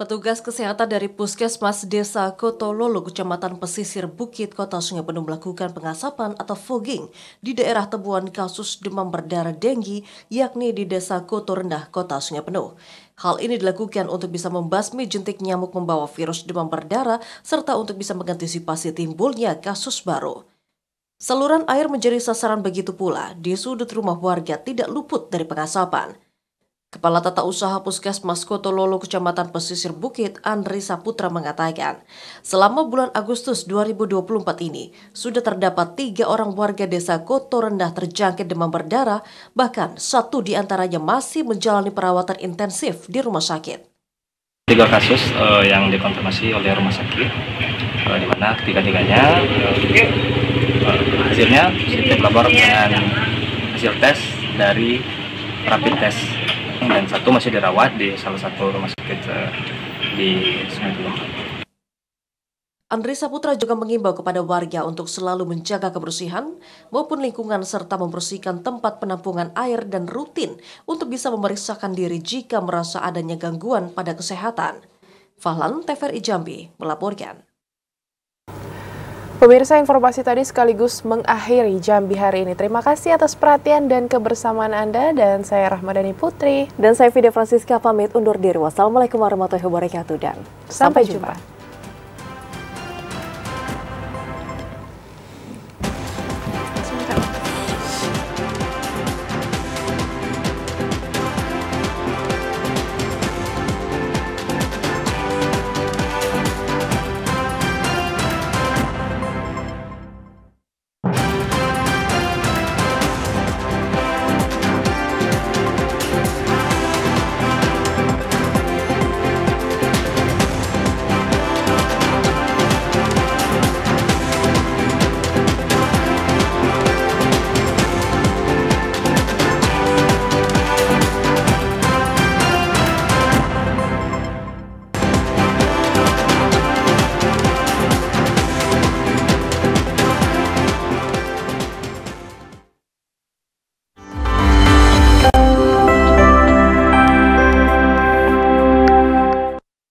Petugas kesehatan dari Puskesmas Desa Kotololo, Kecamatan Pesisir Bukit, Kota Sungai Penuh melakukan pengasapan atau fogging di daerah temuan kasus demam berdarah dengue, yakni di Desa Koto Rendah, Kota Sungai Penuh. Hal ini dilakukan untuk bisa membasmi jentik nyamuk membawa virus demam berdarah, serta untuk bisa mengantisipasi timbulnya kasus baru. Saluran air menjadi sasaran begitu pula di sudut rumah warga tidak luput dari pengasapan. Kepala Tata Usaha Puskesmas Kotololo, Kecamatan Pesisir Bukit, Andri Saputra mengatakan, selama bulan Agustus 2024 ini, sudah terdapat 3 orang warga desa Koto Rendah terjangkit demam berdarah, bahkan 1 diantaranya masih menjalani perawatan intensif di rumah sakit. 3 kasus yang dikonfirmasi oleh rumah sakit, di mana ketiga-tiganya hasilnya positif lapor dengan hasil tes dari rapid test. Dan 1 masih dirawat di salah satu rumah sakit di Sungai Penuh. Andri Saputra juga mengimbau kepada warga untuk selalu menjaga kebersihan maupun lingkungan serta membersihkan tempat penampungan air dan rutin untuk bisa memeriksakan diri jika merasa adanya gangguan pada kesehatan. Fahlan, TVRI Jambi melaporkan. Pemirsa, informasi tadi sekaligus mengakhiri Jambi hari ini. Terima kasih atas perhatian dan kebersamaan Anda, dan saya Rahmadani Putri. Dan saya Fida Francisca pamit undur diri. Wassalamualaikum warahmatullahi wabarakatuh dan sampai jumpa.